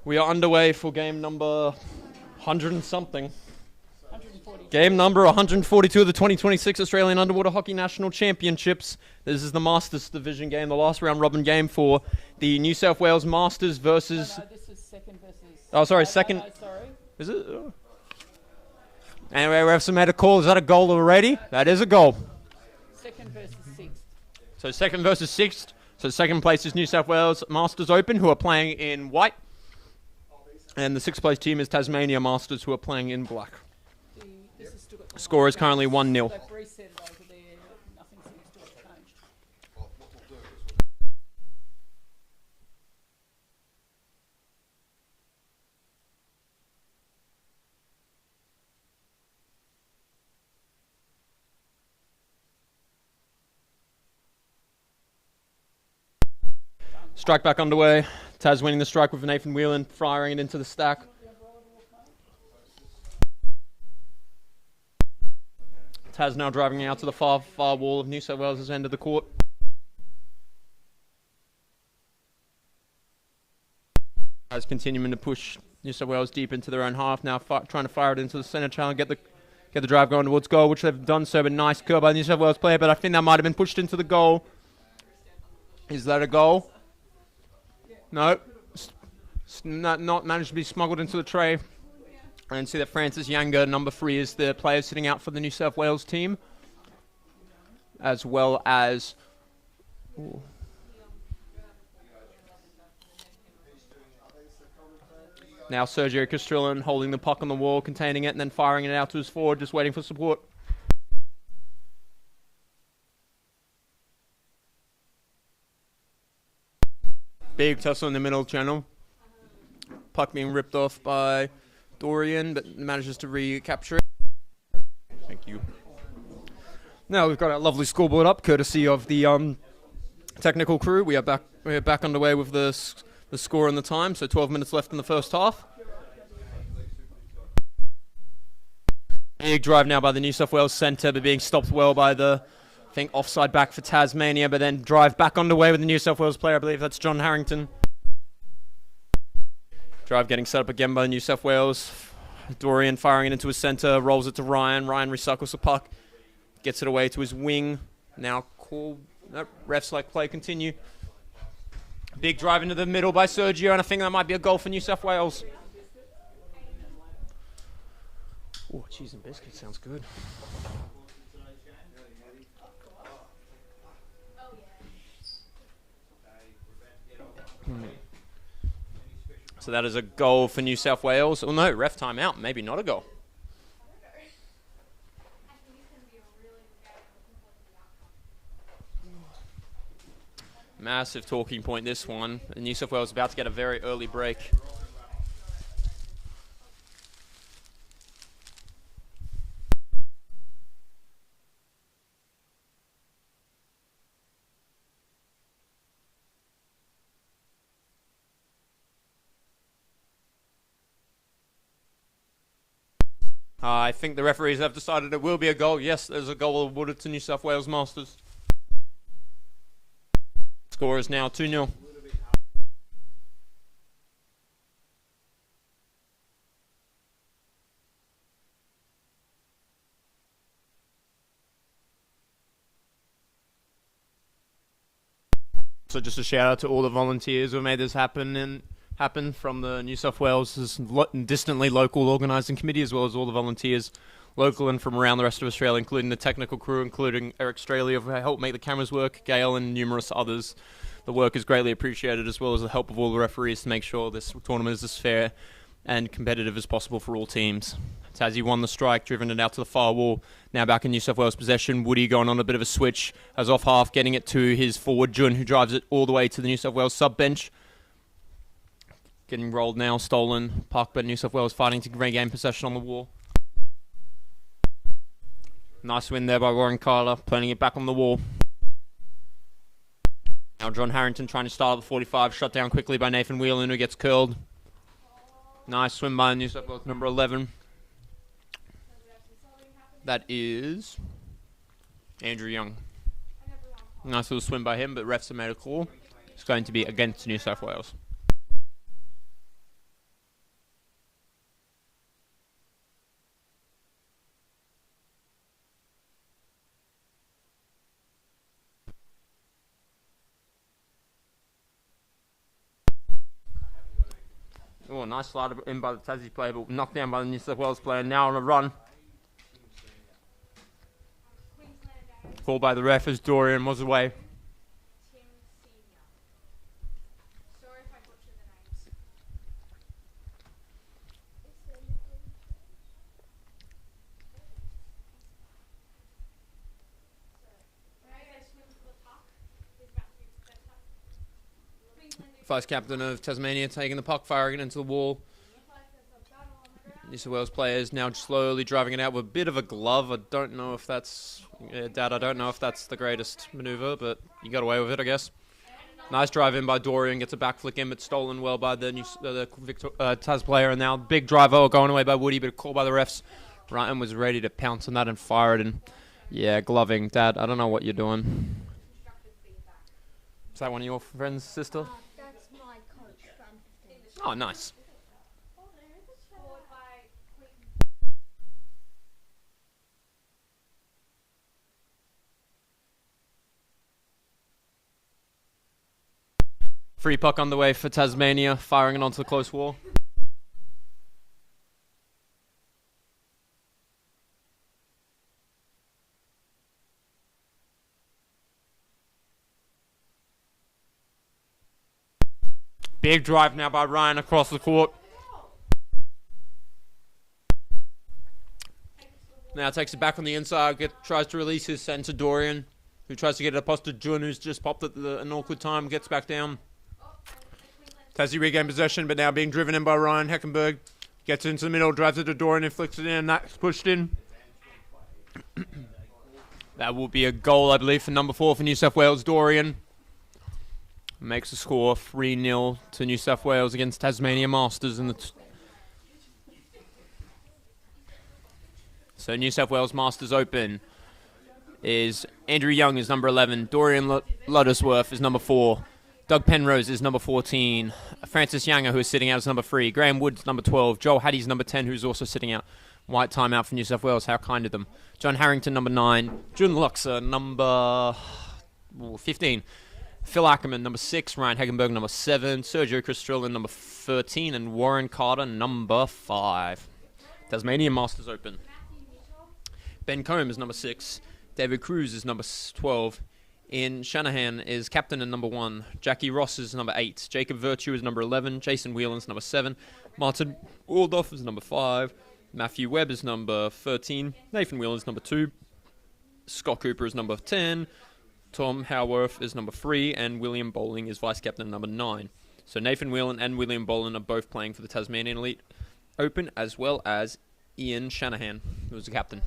We are underway for game number 100 and something. 142. Game number 142 of the 2026 Australian Underwater Hockey National Championships. This is the Masters Division game, the last round robin game for the New South Wales Masters versus... No, this is second versus... Oh, sorry, second... No, sorry. Is it? Oh. Anyway, we have some made a call. Is that a goal already? That is a goal. Second versus sixth. So second versus sixth. So second place is New South Wales Masters Open, who are playing in white. And the sixth place team is Tasmania Masters, who are playing in black. This is still got the Score is currently 1-0. They've reset it over there. Nothing seems to have changed. Strike back underway. Taz winning the strike with Nathan Whelan, firing it into the stack. Taz now driving out to the far wall of New South Wales' end of the court. Taz continuing to push New South Wales deep into their own half. Now trying to fire it into the centre channel, get the drive going towards goal, which they've done so. But nice curl by the New South Wales player, but I think that might have been pushed into the goal. Is that a goal? No. Not managed to be smuggled into the tray. And see that Francis Younger, number 3, is the player sitting out for the New South Wales team. As well as... Ooh. Now Sergio Castrillan holding the puck on the wall, containing it, and then firing it out to his forward, just waiting for support. Big tussle in the middle channel. Puck being ripped off by Dorian, but manages to recapture it. Thank you. Now we've got our lovely scoreboard up, courtesy of the technical crew. We are back underway with the score and the time. So 12 minutes left in the first half. Big drive now by the New South Wales centre, but being stopped well by the, I think, offside back for Tasmania. But then drive back underway with the New South Wales player. I believe that's John Harrington. Drive getting set up again by New South Wales. Dorian firing it into his centre, rolls it to Ryan. Ryan recycles the puck, gets it away to his wing. Now call, no, refs like play continue. Big drive into the middle by Sergio, and I think that might be a goal for New South Wales. Oh, cheese and biscuit sounds good. So that is a goal for New South Wales. Oh no, ref timeout. Maybe not a goal. Massive talking point, this one. And New South Wales about to get a very early break. I think the referees have decided it will be a goal. Yes, there's a goal awarded to New South Wales Masters. Score is now 2-0. So just a shout out to all the volunteers who made this happen from the New South Wales distantly local organising committee, as well as all the volunteers local and from around the rest of Australia, including the technical crew, including Eric Straley, who helped make the cameras work, Gail and numerous others. The work is greatly appreciated, as well as the help of all the referees to make sure this tournament is as fair and competitive as possible for all teams. Tassie won the strike, driven it out to the far wall. Now back in New South Wales possession. Woody going on a bit of a switch as off half, getting it to his forward, Jun, who drives it all the way to the New South Wales sub-bench. Getting rolled now, stolen puck, but New South Wales fighting to regain possession on the wall. Nice win there by Warren Kyler, planting it back on the wall. Now John Harrington trying to start at the 45, shut down quickly by Nathan Whelan, who gets curled. Nice swim by New South Wales number 11. That is Andrew Young. Nice little swim by him, but refs have made a call. It's going to be against New South Wales. Oh, nice slide in by the Tassie player, but knocked down by the New South Wales player. Now on a run. Called by the ref as Dorian was away. Vice captain of Tasmania taking the puck, firing it into the wall. New South Wales players now slowly driving it out with a bit of a glove. I don't know if that's... Dad, I don't know if that's the greatest manoeuvre, but you got away with it, I guess. Nice drive in by Dorian, gets a back flick in, but stolen well by the Tas player. And now big drive going away by Woody, but a call by the refs. Ryan was ready to pounce on that and fire it. And yeah, gloving. Dad, I don't know what you're doing. Is that one of your friends' sister? That's my coach from 15. Oh, nice. Free puck on the way for Tasmania, firing it onto the close wall. Big drive now by Ryan across the court. Now takes it back on the inside, tries to release his centre Dorian, who tries to get it across to Jun, who's just popped at an awkward time, gets back down. Tassie regained possession, but now being driven in by Ryan Heckenberg. Gets into the middle, drives it to Dorian and flicks it in, and that's pushed in. That will be a goal, I believe, for number 4 for New South Wales, Dorian. Makes the score 3-0 to New South Wales against Tasmania Masters. So New South Wales Masters Open is Andrew Young is number 11, Dorian Luddersworth is number 4. Doug Penrose is number 14. Francis Younger, who is sitting out, is number 3. Graham Woods, number 12. Joel Hattie's number 10, who's also sitting out. White timeout for New South Wales. How kind of them. John Harrington, number 9. Jun Luxer, number 15. Phil Ackerman, number 6. Ryan Hagenberg, number 7. Sergio Cristrillin, number 13. And Warren Carter, number 5. Tasmanian Masters Open. Ben Combs, number 6. David Cruz is number 12. Ian Shanahan is captain and number 1. Jackie Ross is number 8. Jacob Virtue is number 11. Jason Whelan's number 7. Martin Waldorf is number 5. Matthew Webb is number 13. Nathan Whelan is number 2. Scott Cooper is number 10. Tom Howarth is number 3. And William Bowling is vice captain number 9. So Nathan Whelan and William Bowling are both playing for the Tasmanian Elite Open, as well as Ian Shanahan, who was the captain.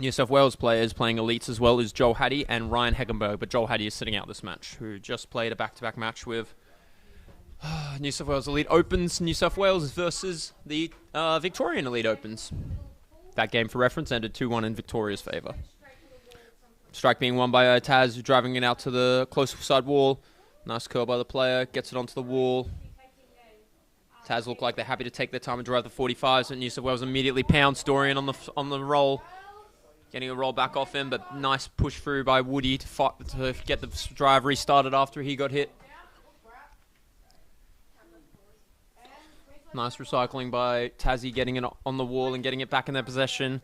New South Wales players playing elites as well as Joel Hattie and Ryan Heckenberg, but Joel Hattie is sitting out this match, who just played a back-to-back match with New South Wales Elite Opens, New South Wales versus the Victorian Elite Opens. That game, for reference, ended 2-1 in Victoria's favour. Strike being won by TAS, driving it out to the close side wall. Nice curl by the player, gets it onto the wall. TAS look like they're happy to take their time and drive the 45s, and New South Wales immediately pounds Dorian on the roll. Getting a roll back off him, but nice push through by Woody to get the drive restarted after he got hit. Nice recycling by Tassie, getting it on the wall and getting it back in their possession.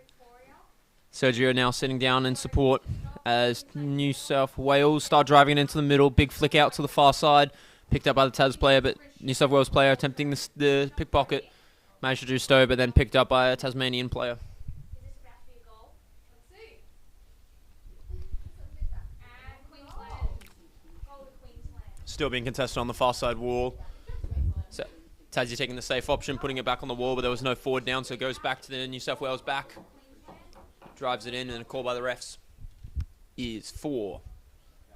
Sergio now sitting down in support as New South Wales start driving it into the middle. Big flick out to the far side. Picked up by the Tas player, but New South Wales player attempting the pickpocket. Managed to do so, but then picked up by a Tasmanian player. Still being contested on the far side wall. So Tassie taking the safe option, putting it back on the wall, but there was no forward down, so it goes back to the New South Wales back. Drives it in, and a call by the refs is for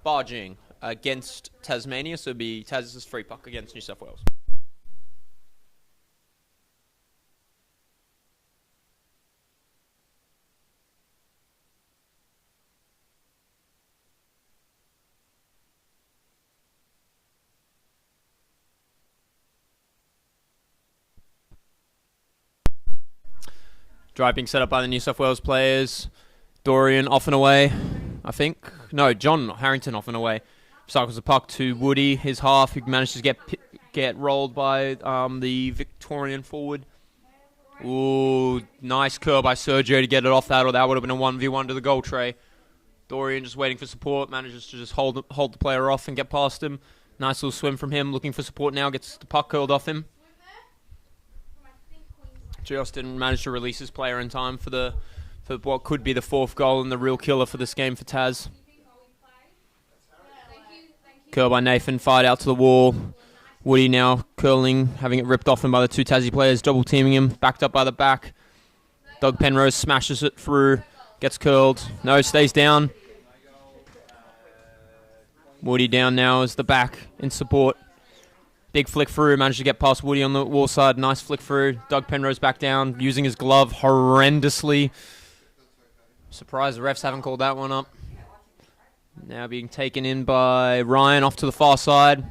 barging against Tasmania, so it'll be Tas's free puck against New South Wales. Drive being set up by the New South Wales players. Dorian off and away, I think. No, John Harrington off and away. Cycles the puck to Woody, his half, who manages to get rolled by the Victorian forward. Ooh, nice curl by Sergio to get it off that, or that would have been a 1v1 to the goal tray. Dorian just waiting for support, manages to just hold the player off and get past him. Nice little swim from him, looking for support now, gets the puck curled off him. Just didn't manage to release his player in time for what could be the fourth goal and the real killer for this game for TAS. Curl by Nathan, fired out to the wall. Woody now curling, having it ripped off him by the two Tassie players, double teaming him, backed up by the back. Doug Penrose smashes it through, gets curled. No, stays down. Woody down now as the back in support. Big flick through, managed to get past Woody on the wall side. Nice flick through. Doug Penrose back down, using his glove horrendously. Surprised the refs haven't called that one up. Now being taken in by Ryan off to the far side.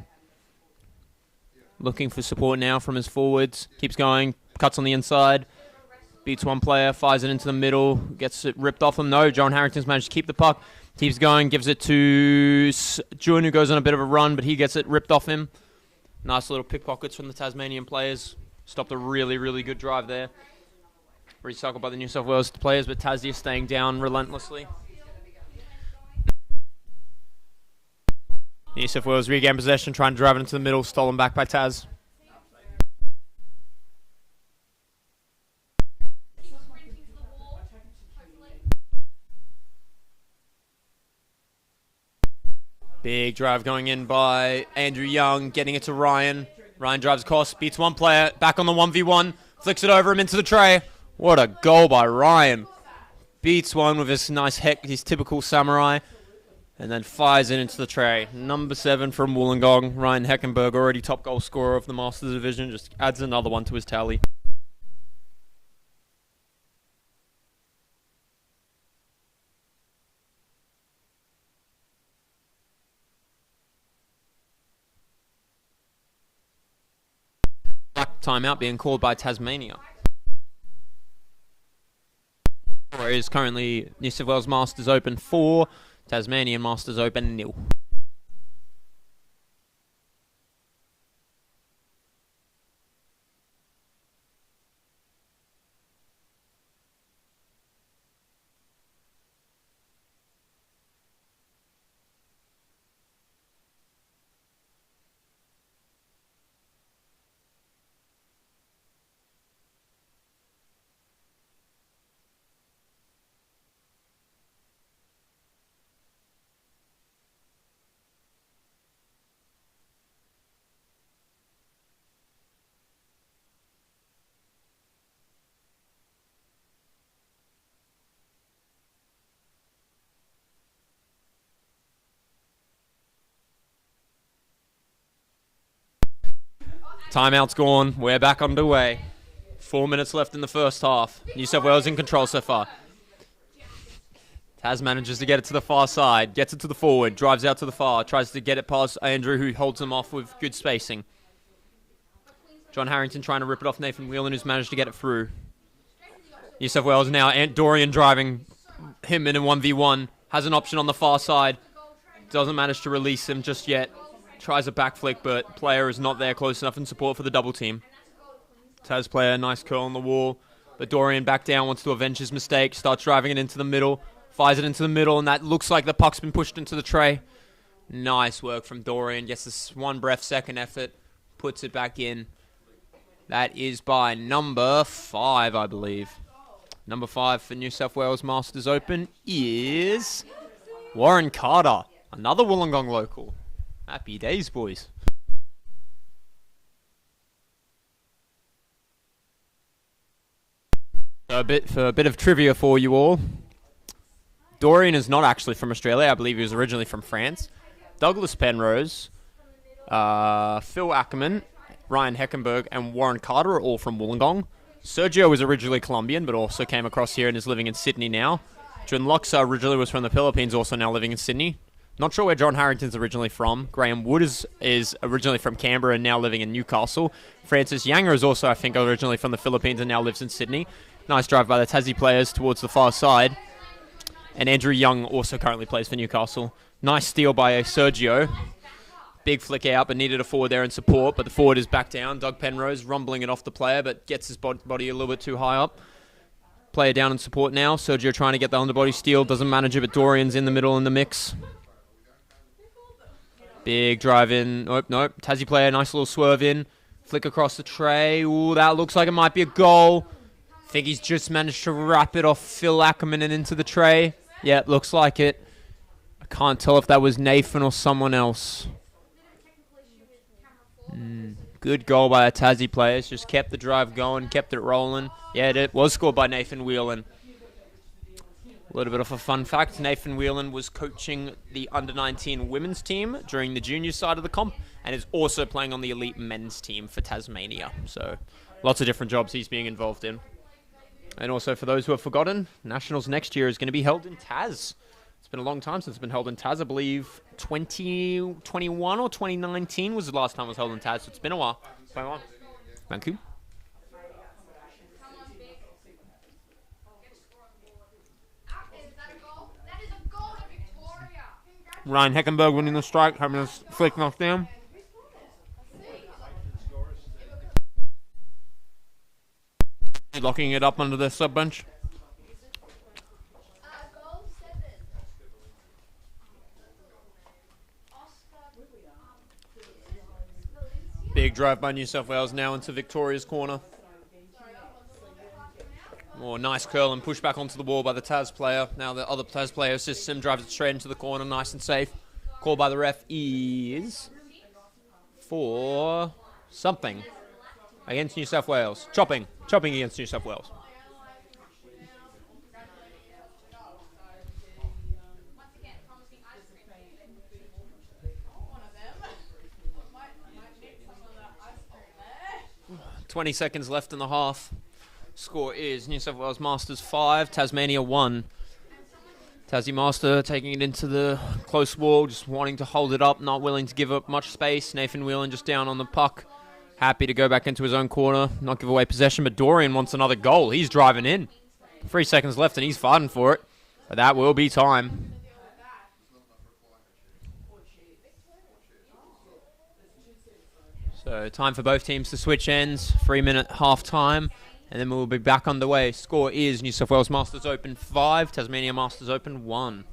Looking for support now from his forwards. Keeps going, cuts on the inside. Beats one player, fires it into the middle. Gets it ripped off him. No, John Harrington's managed to keep the puck. Keeps going, gives it to Jun, who goes on a bit of a run, but he gets it ripped off him. Nice little pickpockets from the Tasmanian players. Stopped a really, really good drive there. Recycled by the New South Wales players, but Tassie is staying down relentlessly. New South Wales regain possession, trying to drive it into the middle, stolen back by TAS. Big drive going in by Andrew Young, getting it to Ryan. Ryan drives across, beats one player, back on the 1v1, flicks it over him into the tray. What a goal by Ryan. Beats one with his nice his typical samurai, and then fires it into the tray. Number 7 from Wollongong, Ryan Heckenberg, already top goal scorer of the Masters Division, just adds another one to his tally. Timeout being called by Tasmania. It is currently New South Wales Masters Open 4, Tasmanian Masters Open 0. Timeout's gone. We're back underway. 4 minutes left in the first half. New South Wales in control so far. Tas manages to get it to the far side. Gets it to the forward. Drives out to the far. Tries to get it past Andrew, who holds him off with good spacing. John Harrington trying to rip it off Nathan Whelan, who's managed to get it through. New South Wales now. Dorian driving him in a 1v1. Has an option on the far side. Doesn't manage to release him just yet. Tries a back flick, but player is not there close enough in support for the double team. Tas player, nice curl on the wall. But Dorian back down, wants to avenge his mistake. Starts driving it into the middle. Fires it into the middle, and that looks like the puck's been pushed into the tray. Nice work from Dorian. Gets this one breath, second effort. Puts it back in. That is by number 5, I believe. Number 5 for New South Wales Masters Open is Warren Carter. Another Wollongong local. Happy days, boys. A bit of trivia for you all. Dorian is not actually from Australia. I believe he was originally from France. Douglas Penrose, Phil Ackerman, Ryan Heckenberg, and Warren Carter are all from Wollongong. Sergio was originally Colombian, but also came across here and is living in Sydney now. Jun Loxa originally was from the Philippines, also now living in Sydney. Not sure where John Harrington's originally from. Graham Wood is originally from Canberra and now living in Newcastle. Francis Younger is also, I think, originally from the Philippines and now lives in Sydney. Nice drive by the Tassie players towards the far side. And Andrew Young also currently plays for Newcastle. Nice steal by Sergio. Big flick out, but needed a forward there in support. But the forward is back down. Doug Penrose rumbling it off the player, but gets his body a little bit too high up. Player down in support now. Sergio trying to get the underbody steal. Doesn't manage it, but Dorian's in the middle in the mix. Big drive in. Nope. Tassie player, nice little swerve in. Flick across the tray. Ooh, that looks like it might be a goal. I think he's just managed to wrap it off Phil Ackerman and into the tray. Yeah, it looks like it. I can't tell if that was Nathan or someone else. Good goal by the Tassie players. Just kept the drive going, kept it rolling. Yeah, it was scored by Nathan Whelan. A little bit of a fun fact, Nathan Whelan was coaching the under-19 women's team during the junior side of the comp and is also playing on the elite men's team for Tasmania. So lots of different jobs he's being involved in. And also for those who have forgotten, Nationals next year is going to be held in TAS. It's been a long time since it's been held in TAS. I believe 2021 or 2019 was the last time it was held in TAS. So it's been a while. 21. Thank you. Ryan Heckenberg winning the strike, having a flick knocked down. Locking it up under the sub bench. Big drive by New South Wales now into Victoria's corner. Oh, nice curl and push back onto the wall by the TAS player. Now the other TAS player assists him, drives it straight into the corner, nice and safe. Call by the ref is for something against New South Wales. Chopping against New South Wales. "20 seconds left in the half. Score is New South Wales Masters 5, Tasmania 1. Tassie Master taking it into the close wall, just wanting to hold it up, not willing to give up much space. Nathan Whelan just down on the puck. Happy to go back into his own corner, not give away possession, but Dorian wants another goal. He's driving in. 3 seconds left and he's fighting for it. But that will be time. So time for both teams to switch ends. 3-minute half time. And then we'll be back underway. Score is New South Wales Masters Open 5, Tasmania Masters Open 1.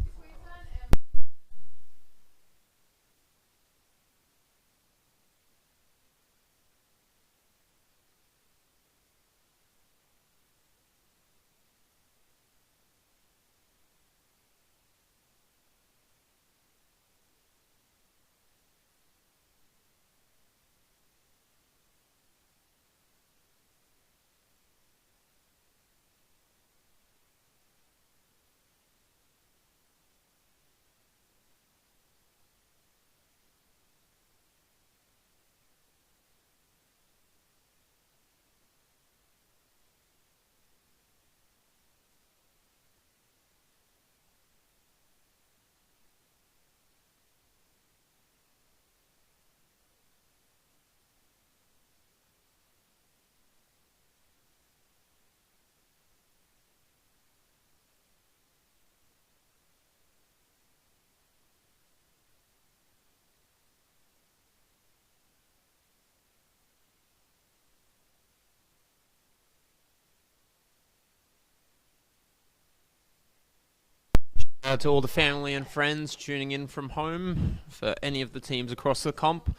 To all the family and friends tuning in from home for any of the teams across the comp,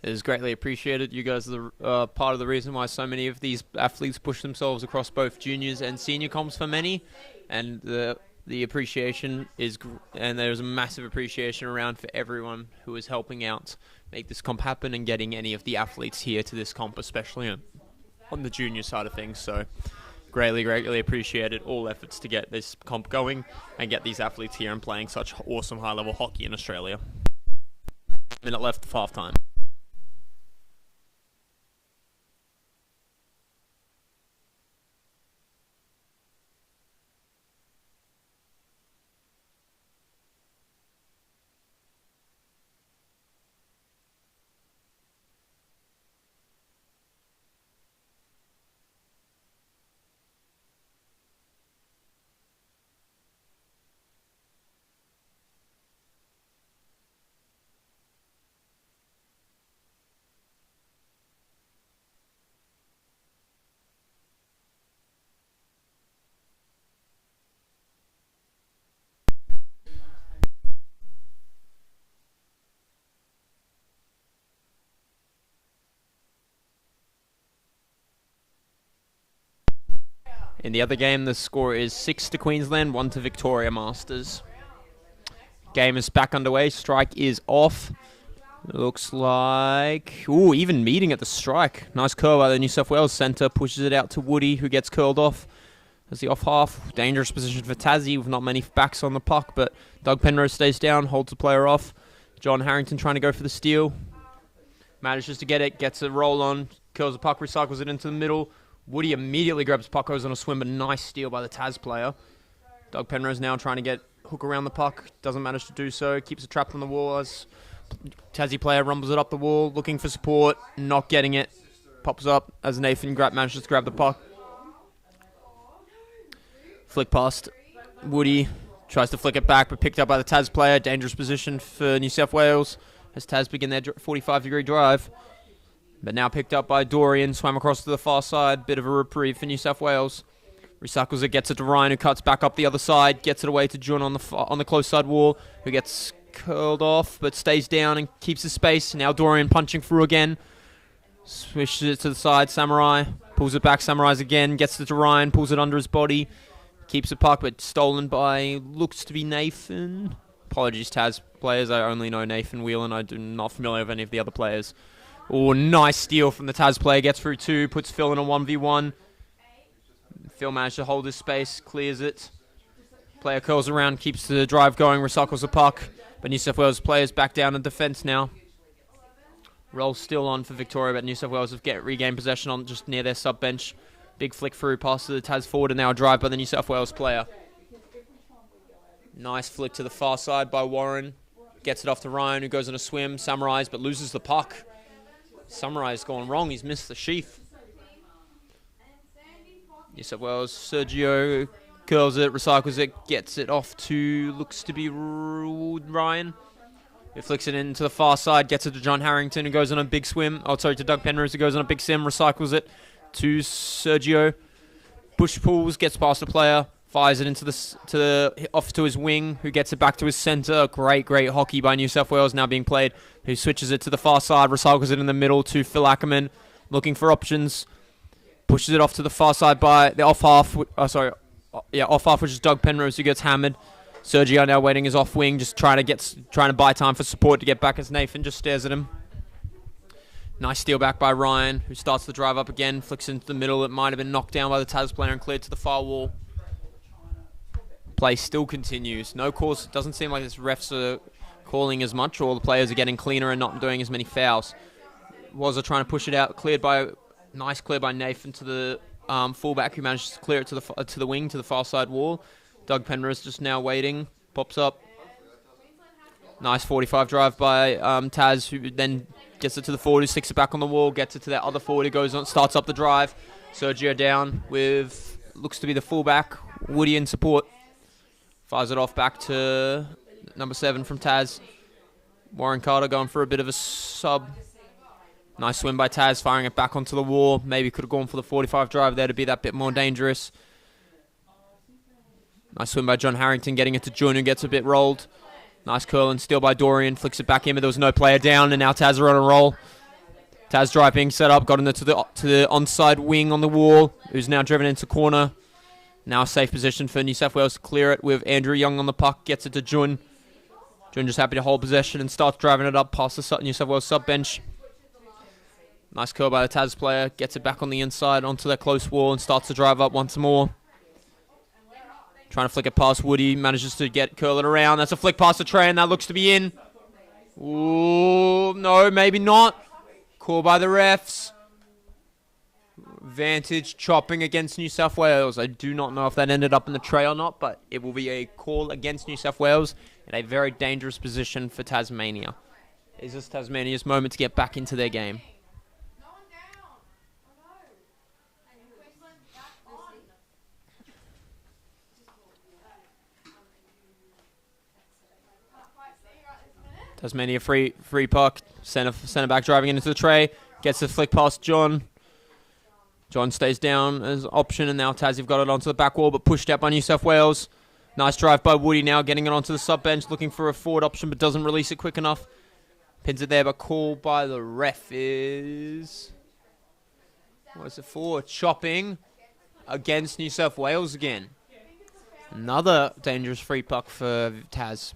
it is greatly appreciated. You guys are part of the reason why so many of these athletes push themselves across both juniors and senior comps for many, and the appreciation is, and there's a massive appreciation around for everyone who is helping out make this comp happen and getting any of the athletes here to this comp, especially on the junior side of things. So greatly appreciated all efforts to get this comp going and get these athletes here and playing such awesome high-level hockey in Australia. Minute left of half time. In the other game, the score is 6 to Queensland, 1 to Victoria Masters. Game is back underway. Strike is off. Looks like... Ooh, even meeting at the strike. Nice curl by the New South Wales centre. Pushes it out to Woody, who gets curled off. As the off half. Dangerous position for Tassie with not many backs on the puck, but Doug Penrose stays down, holds the player off. John Harrington trying to go for the steal. Manages to get it, gets a roll on, curls the puck, recycles it into the middle. Woody immediately grabs puck, goes on a swim, but nice steal by the TAS player. Doug Penrose now trying to get hook around the puck, doesn't manage to do so, keeps it trapped on the wall as Tassie player rumbles it up the wall, looking for support, not getting it. Pops up as Nathan manages to grab the puck. Flick past Woody, tries to flick it back, but picked up by the TAS player. Dangerous position for New South Wales as TAS begin their 45-degree drive. But now picked up by Dorian, swam across to the far side. Bit of a reprieve for New South Wales. Recycles it, gets it to Ryan, who cuts back up the other side. Gets it away to Jun on the close side wall, who gets curled off, but stays down and keeps his space. Now Dorian punching through again. Swishes it to the side, Samurai. Pulls it back, Samurai's again. Gets it to Ryan, pulls it under his body. Keeps the puck, but stolen by, looks to be Nathan. Apologies, TAS players. I only know Nathan Whelan. I'm not familiar with any of the other players. Oh, nice steal from the TAS player. Gets through two, puts Phil in a 1v1. Phil managed to hold his space, clears it. Player curls around, keeps the drive going, recycles the puck. But New South Wales players back down in defence now. Roll still on for Victoria, but New South Wales have regained possession on just near their sub bench. Big flick through, pass to the TAS forward, and now a drive by the New South Wales player. Nice flick to the far side by Warren. Gets it off to Ryan, who goes on a swim. Summarise, but loses the puck. Summarise gone wrong. He's missed the sheath. New South Wales, Sergio curls it, recycles it, gets it off to, looks to be Ryan. He flicks it into the far side, gets it to John Harrington, who goes on a big swim. Oh, sorry, to Doug Penrose, who goes on a big sim, recycles it to Sergio. Push pulls, gets past the player, fires it into off to his wing, who gets it back to his centre. Great hockey by New South Wales now being played. Who switches it to the far side, recycles it in the middle to Phil Ackerman, looking for options. Pushes it off to the far side by the off half. Off half, which is Doug Penrose, who gets hammered. Sergio now waiting his off wing, just trying to buy time for support to get back as Nathan just stares at him. Nice steal back by Ryan, who starts the drive up again, flicks into the middle. It might have been knocked down by the TAS player and cleared to the far wall. Play still continues. No calls. It doesn't seem like this refs are calling as much, or all the players are getting cleaner and not doing as many fouls. Was trying to push it out, nice clear by Nathan to the fullback, who managed to clear it to the wing, to the far side wall. Doug Penrose just now waiting, pops up. Nice 45 drive by TAS, who then gets it to the forward, who sticks it back on the wall, gets it to that other forward, who goes on, starts up the drive. Sergio down with, looks to be the fullback, Woody in support. Fires it off back to number 7 from TAS. Warren Carter going for a bit of a sub. Nice swim by TAS, firing it back onto the wall. Maybe could have gone for the 45 drive there to be that bit more dangerous. Nice swim by John Harrington, getting it to Jun, who gets a bit rolled. Nice curl and steal by Dorian, flicks it back in, but there was no player down, and now TAS are on a roll. TAS drive being set up, got into the onside wing on the wall, who's now driven into corner. Now a safe position for New South Wales to clear it with Andrew Young on the puck, gets it to Jun. Jun just happy to hold possession and starts driving it up past the New South Wales sub bench. Nice curl by the TAS player, gets it back on the inside onto that close wall and starts to drive up once more. Trying to flick it past Woody, manages to curl it around. That's a flick past the tray, and that looks to be in. Ooh, no, maybe not. Call by the refs. Vantage chopping against New South Wales. I do not know if that ended up in the tray or not, but it will be a call against New South Wales in a very dangerous position for Tasmania. Is this Tasmania's moment to get back into their game? Tasmania free puck. Centre back driving into the tray. Gets the flick past John. John stays down as option, and now Tas have got it onto the back wall, but pushed out by New South Wales. Nice drive by Woody now, getting it onto the sub bench, looking for a forward option, but doesn't release it quick enough. Pins it there, but call by the ref is... What is it for? Chopping against New South Wales again. Another dangerous free puck for TAS.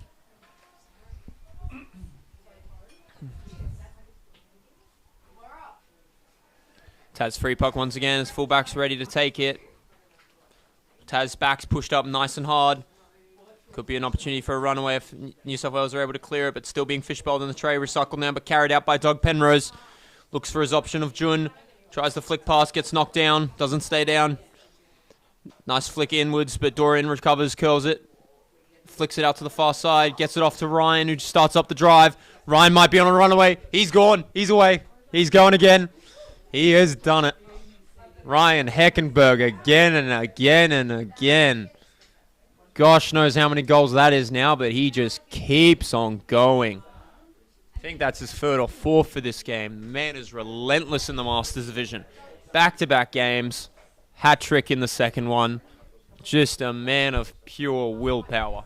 TAS free puck once again as fullback's ready to take it. TAS back's pushed up nice and hard. Could be an opportunity for a runaway if New South Wales are able to clear it, but still being fishbowled in the tray. Recycled now, but carried out by Doug Penrose. Looks for his option of Jun. Tries the flick pass, gets knocked down. Doesn't stay down. Nice flick inwards, but Dorian recovers, curls it. Flicks it out to the far side. Gets it off to Ryan, who starts up the drive. Ryan might be on a runaway. He's gone. He's away. He's going again. He has done it. Ryan Heckenberg again and again and again. Gosh knows how many goals that is now, but he just keeps on going. I think that's his third or fourth for this game. The man is relentless in the Masters Division. Back-to-back games. Hat-trick in the second one. Just a man of pure willpower.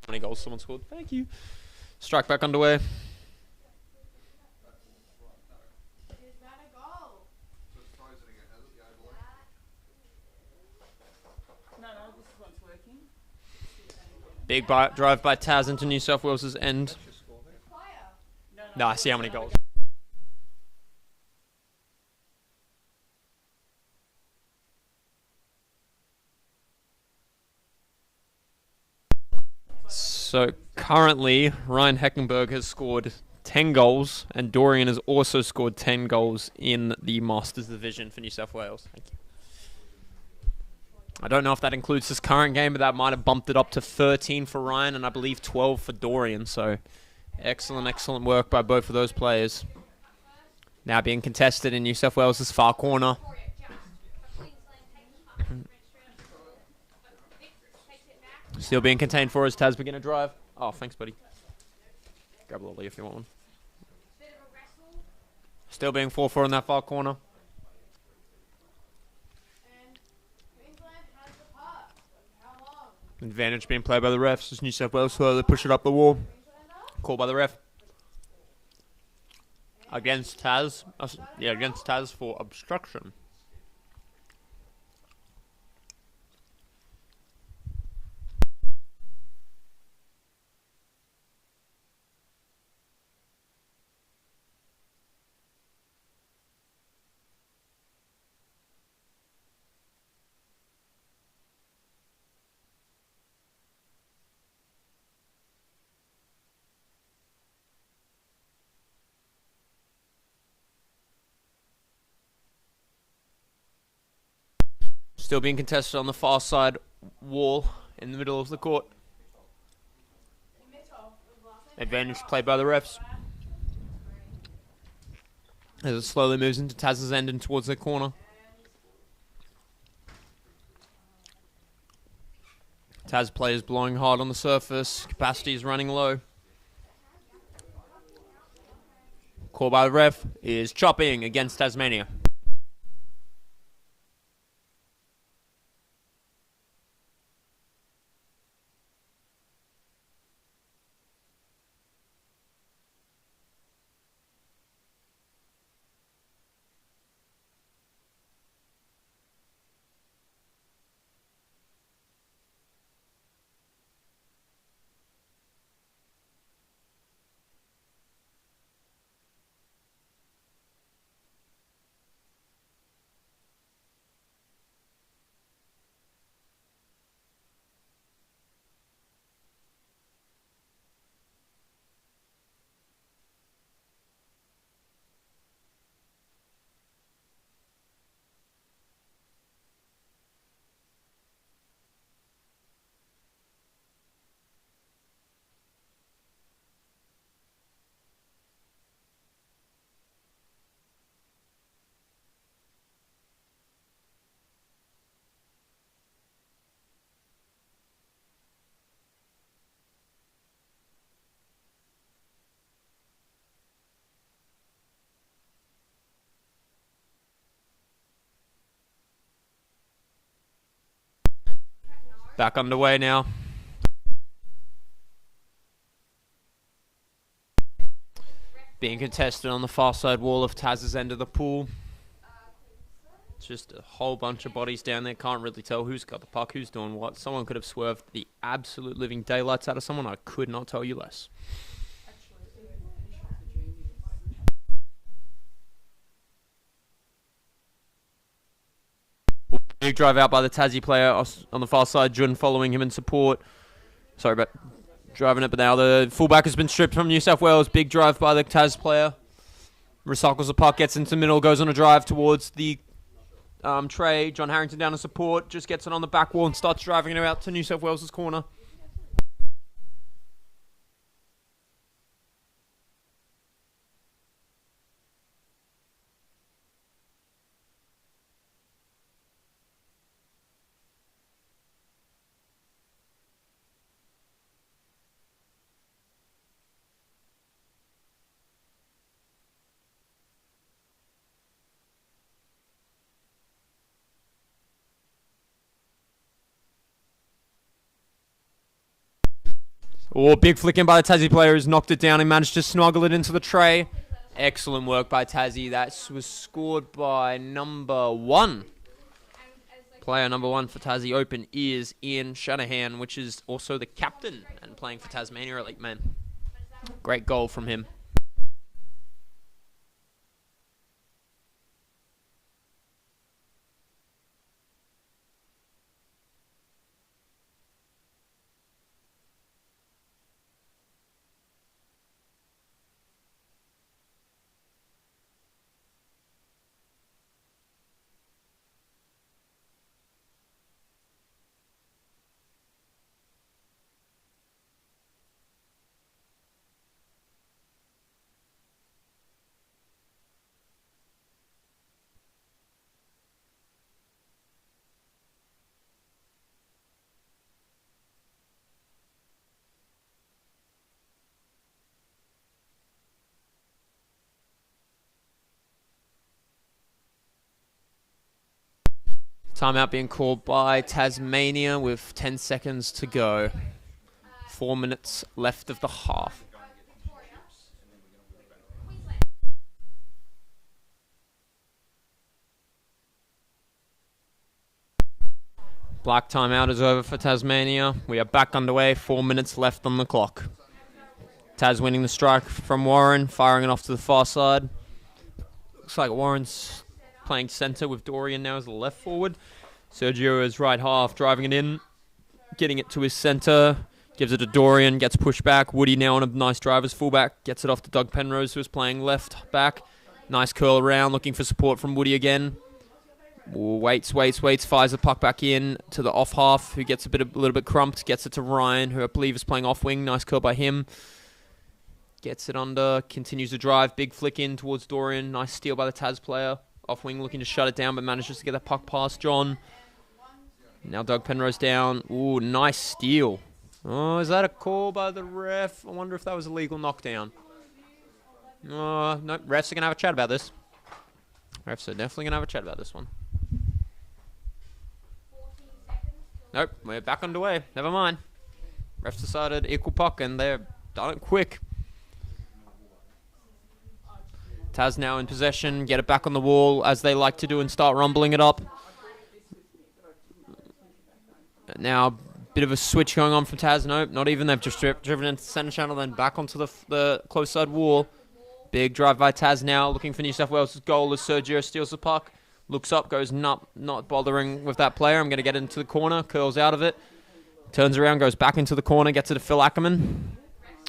How many goals someone scored? Thank you. Strike back underway. No, this one's working. Big drive by TAS into New South Wales' end. No, I see how many goals. So currently, Ryan Heckenberg has scored 10 goals, and Dorian has also scored 10 goals in the Masters Division for New South Wales. Thank you. I don't know if that includes this current game, but that might have bumped it up to 13 for Ryan, and I believe 12 for Dorian. So excellent, excellent work by both of those players. Now being contested in New South Wales' far corner. Still being contained for as TAS begin a drive. Oh, thanks, buddy. Grab a lolly if you want one. Still being 4-4 in that far corner. Advantage being played by the refs as New South Wales slowly push it up the wall. Call by the ref. Against TAS. Against TAS for obstruction. Still being contested on the far side wall in the middle of the court. Advantage played by the refs. As it slowly moves into TAS's end and towards their corner. TAS players blowing hard on the surface. Capacity is running low. Call by the ref is chopping against Tasmania. Back underway now. Being contested on the far side wall of Taz's end of the pool. It's just a whole bunch of bodies down there. Can't really tell who's got the puck, who's doing what. Someone could have swerved the absolute living daylights out of someone. I could not tell you less. Big drive out by the Tassie player on the far side. Jun following him in support. Sorry about driving it, but now the fullback has been stripped from New South Wales. Big drive by the Tas player. Recycles the puck, gets into the middle, goes on a drive towards the tray. John Harrington down in support, just gets it on the back wall and starts driving it out to New South Wales' corner. Oh, big flick in by the Tassie player who's knocked it down and managed to snuggle it into the tray. Excellent work by Tassie. That was scored by number 1. Player number 1 for Tassie Open is Ian Shanahan, which is also the captain and playing for Tasmania Elite Men. Great goal from him. Timeout being called by Tasmania with 10 seconds to go. 4 minutes left of the half. Black timeout is over for Tasmania. We are back underway. 4 minutes left on the clock. Tas winning the strike from Warren, firing it off to the far side. Looks like Warren's playing centre with Dorian now as the left forward. Sergio is right half, driving it in, getting it to his centre, gives it to Dorian, gets pushed back. Woody now on a nice drive as fullback, gets it off to Doug Penrose, who is playing left back. Nice curl around, looking for support from Woody again. Waits, fires the puck back in to the off half, who gets a little bit crumped, gets it to Ryan, who I believe is playing off wing. Nice curl by him. Gets it under, continues to drive, big flick in towards Dorian. Nice steal by the Tas player. Off wing looking to shut it down, but manages to get that puck past John. Now Doug Penrose down. Ooh, nice steal. Oh, is that a call by the ref? I wonder if that was a legal knockdown. No, refs are going to have a chat about this. Refs are definitely going to have a chat about this one. Nope, we're back underway. Never mind. Refs decided equal puck, and they've done it quick. Tas now in possession, get it back on the wall as they like to do and start rumbling it up. Now, bit of a switch going on from Tas. Nope, not even. They've just driven into the center channel, then back onto the close side wall. Big drive by Tas now, looking for New South Wales' goal as Sergio steals the puck. Looks up, goes not bothering with that player. I'm going to get into the corner, curls out of it. Turns around, goes back into the corner, gets it to Phil Ackerman,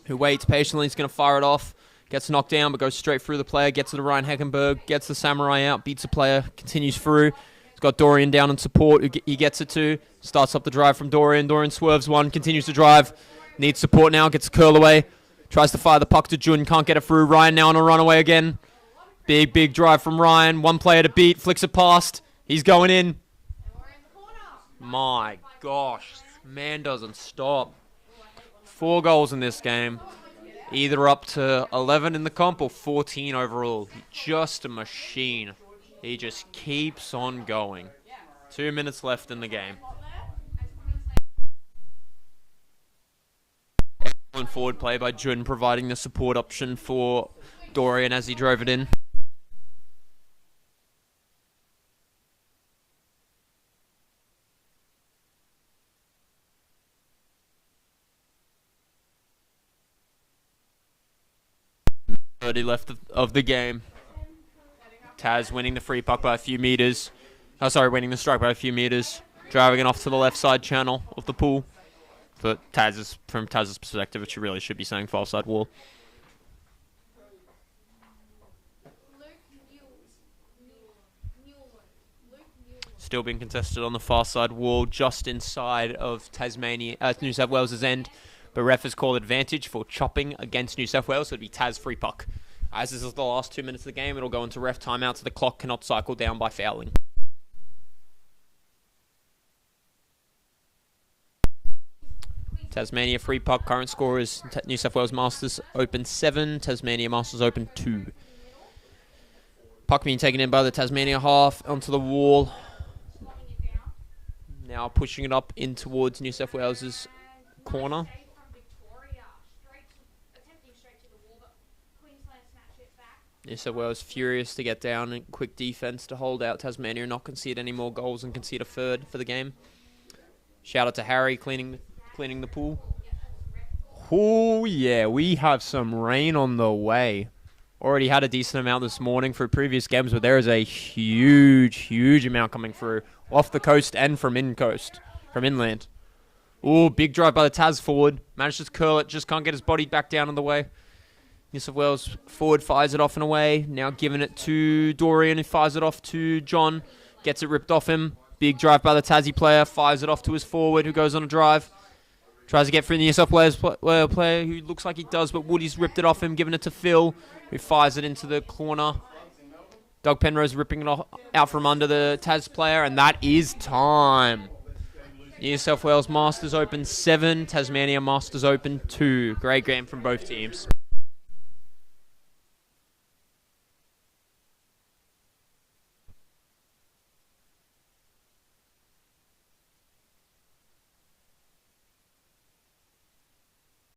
who waits patiently. He's going to fire it off. Gets knocked down, but goes straight through the player. Gets it to Ryan Heckenberg. Gets the Samurai out. Beats the player. Continues through. He's got Dorian down in support. Who he gets it to. Starts up the drive from Dorian. Dorian swerves one. Continues to drive. Needs support now. Gets a curl away. Tries to fire the puck to Jun. Can't get it through. Ryan now on a runaway again. Big drive from Ryan. One player to beat. Flicks it past. He's going in. My gosh. Man doesn't stop. 4 goals in this game. Either up to 11 in the comp or 14 overall. Just a machine. He just keeps on going. 2 minutes left in the game. Forward play by Jun, providing the support option for Dorian as he drove it in. Left of the game. TAS winning the free puck by a few meters. Winning the strike by a few meters. Driving it off to the left side channel of the pool. But from TAS's perspective, it really should be saying far side wall. Still being contested on the far side wall, just inside of New South Wales' end. But ref has called advantage for chopping against New South Wales, so it'd be TAS free puck. As this is the last 2 minutes of the game, it'll go into ref timeout, so the clock cannot cycle down by fouling. Tasmania free puck. Current score is New South Wales Masters Open 7, Tasmania Masters Open 2. Puck being taken in by the Tasmania half onto the wall. Now pushing it up in towards New South Wales' corner. New South Wales furious to get down and quick defense to hold out Tasmania and not concede any more goals and concede a third for the game. Shout out to Harry cleaning the pool. Oh yeah, we have some rain on the way. Already had a decent amount this morning for previous games, but there is a huge amount coming through off the coast and from inland. Oh, big drive by the TAS forward. Managed to curl it, just can't get his body back down in the way. New South Wales forward fires it off and away. Now giving it to Dorian, who fires it off to John. Gets it ripped off him. Big drive by the Tassie player. Fires it off to his forward, who goes on a drive. Tries to get through the New South Wales player, who looks like he does, but Woody's ripped it off him, giving it to Phil, who fires it into the corner. Doug Penrose ripping it out from under the TAS player, and that is time. New South Wales Masters Open 7, Tasmania Masters Open 2. Great game from both teams.